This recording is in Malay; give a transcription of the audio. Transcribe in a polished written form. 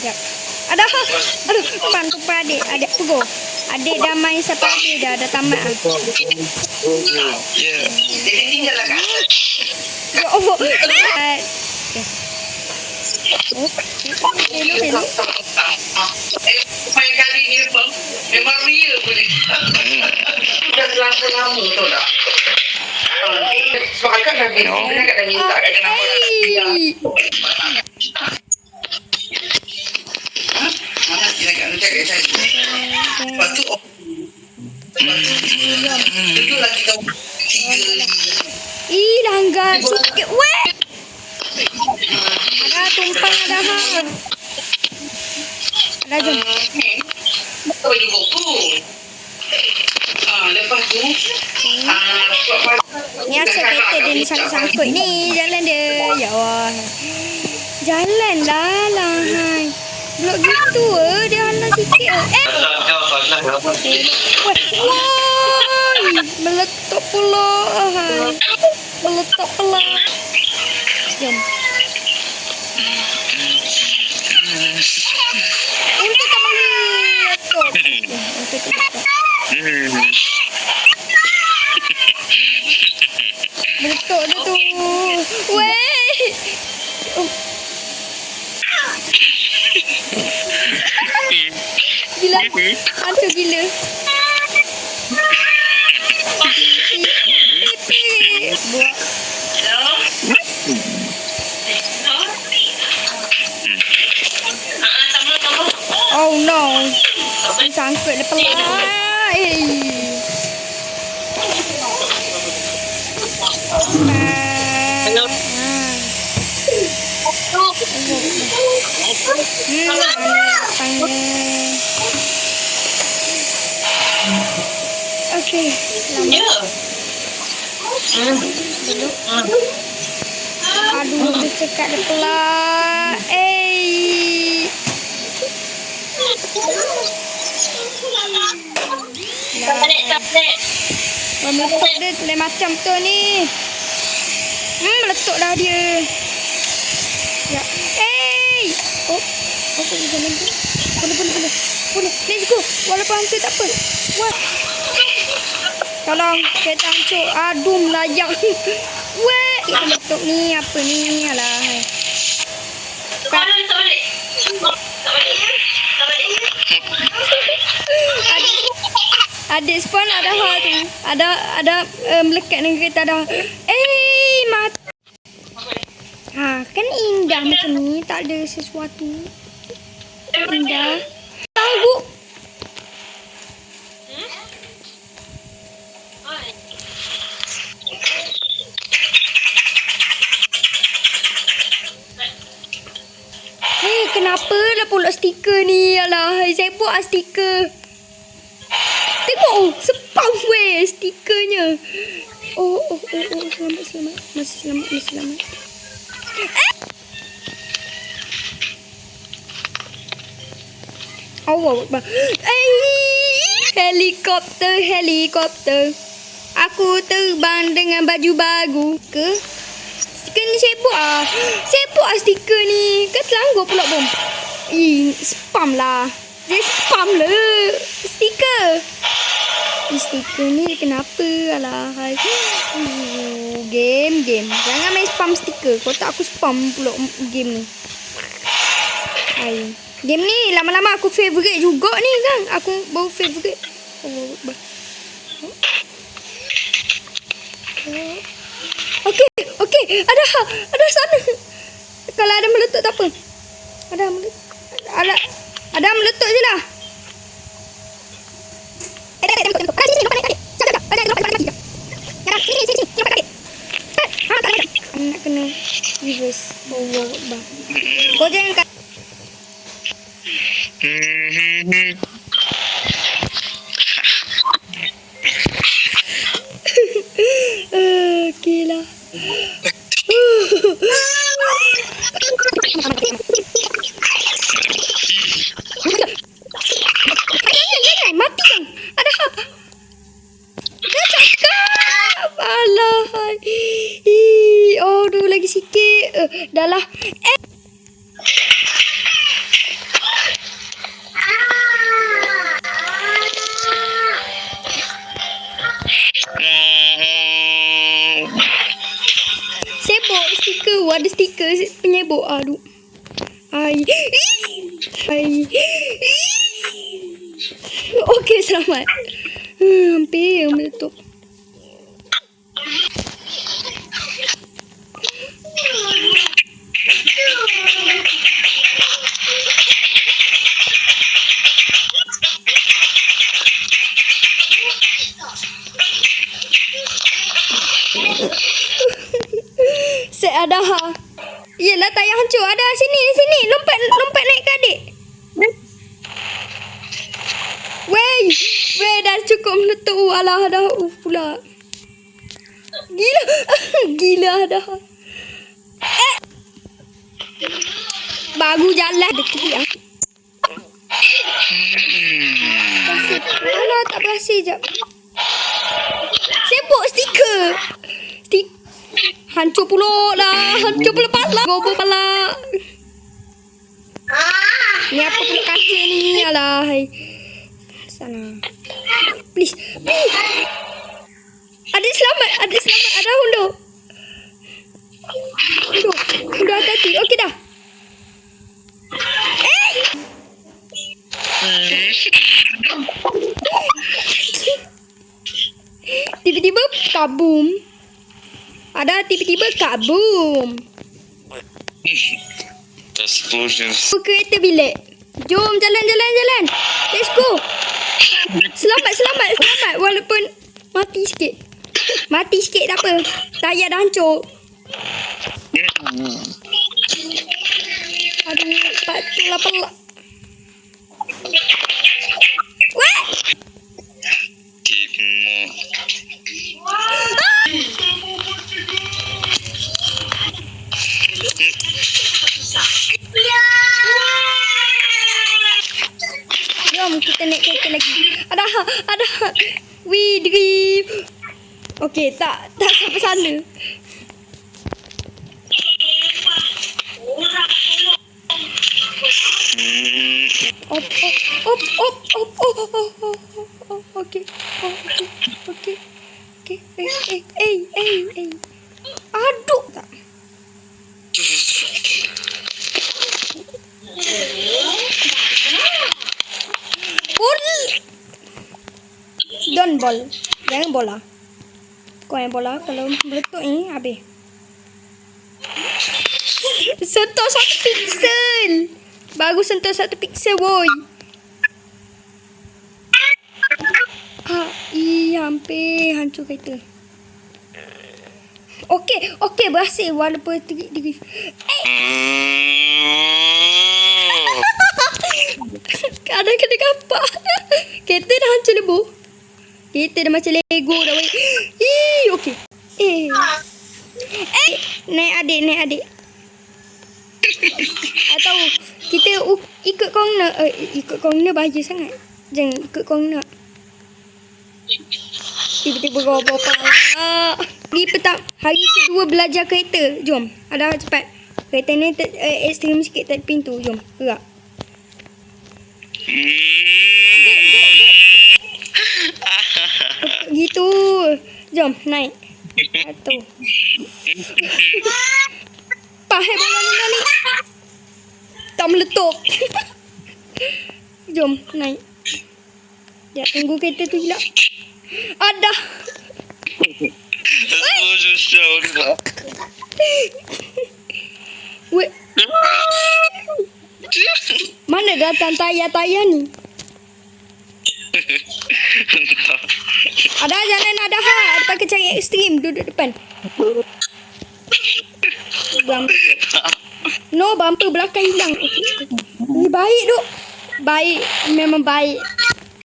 Yap. Aduh, bantu adik. Adik peguh. Adik dah main sampai adik dah tamat. Ya. Jadi tinggallah kat. Ya Allah. Hello. Main kali ni memang real boleh. Dah lama tu dah. Sebab kan dah minta kat nama dia. Mana dia nak cakap kat saya. Lepas tu itu lagi tahu 3 ni. Langgar sikit. Weh. Ada tumpang ada hang. Ada jom. Baju buku. Lepas tu ni asal kereta dia ni sangkut ni jalan dia. Ya Allah. Jalan lah hai. Blok gitu dia halang sikit. Woi. Meletup pula hai. Meletup pula. Jom. Untuk tak meletup. Untuk tak meletup. Meletup dia tu. Weh. Gila. Hantu gila. Buat. Oh no. Sangkut dia pelai. Hello. Okey. Duduk. Aduh, dia sekat dia pula. Tablet. Meletup dia lain macam tu ni. Meletup dah dia. Ya. Oh, boleh jalan tu. Boleh. Let's go. Walaupun hancur tak apa. Wah. Tolong, kereta hancur. Aduh, melayang. Weh, meletup ni. Apa ni? Alah. Tak balik. Adik spawn ada hal tu. Ada melekat dengan kereta dah. Mati. Kan indah macam ni. Tak ada sesuatu. Indah. Tahu. Kenapa lah pula stiker ni? Alah, saya buat stiker. Tengok, spam weh stikernya. Oh, selamat. Masih selamat. Allah Akbar. Helikopter. Aku terbang dengan baju baru ke? Stiker ni saya buat stiker ni. Kan teranggur pula bom. Spam lah. Dia spam lah stiker. Stiker ni kenapa? Alah. Game. Jangan main spam stiker. Kau tak aku spam pula game ni. Game ni lama-lama aku favourite juga ni kan. Aku baru favourite. Okey. Ada sana. Kalau ada meletup tak apa. Ada meletup je lah. Nak kena reverse. Kau jangan okey lah. Mati kan? Ada apa? Dah cakap. Alah. Aduh lagi sikit. Dah lah. tembok. Aduh. Ai. Okey, selamat. Hampir meletup. Saya ada ha. Yelah, tayar hancur. Ada sini. Lompat naik ke adik. Wey, dah cukup meletup. Alah, dah pula. Gila dah. Baru jalan dekat dia. Alah, tak berhasil jap. Sibuk stiker. Hancur pula lah. Hancur pula pala. Gobo pala. Ni apa pula kaca ni? Alah. Sana. Please. Adik selamat. Ada hundur. Hundur hati-hati. Okey dah. Tiba-tiba kabum. Ada tiba-tiba kabum. Explosions. Kereta bilik. Jom jalan. Let's go. Selamat. Walaupun mati sikit tak apa. Tayar dah hancur. Aduh, patutlah pelak. Weh! Jom kita naik kereta lagi. Ada. We drift. Okey, tak sampai sana. Okey. Aduh tak. Don't ball. Jangan bola. Kau yang bola. Kalau meletup ni habis. Sentuh 1 pixel. Baru sentuh 1 pixel boy. Hampir hancur kereta. Okey berhasil walaupun drift. Kadang kena kapak. Kereta dah hancur lebu. Kereta dah macam Lego dah. Okey. Naik adik. Atau kita ikut corner. Ikut corner bahaya sangat. Jangan ikut corner. Tiba-tiba robot pala. Hari kedua belajar kereta. Jom. Ada cepat. Kereta ni ekstrim sikit tak pintu. Jom. Gerak. Gitu. Jom naik. Satu. Pahal bola ni. Tak meletup. Jom naik. Sekejap tunggu kereta tu hilang. Ada. Wait. Mana datang tayar ni? Ada jalan ada ha. Ada pakai cari ekstrim duduk depan. No, bumper belakang hilang. Okay. Baik duk. Baik, memang baik.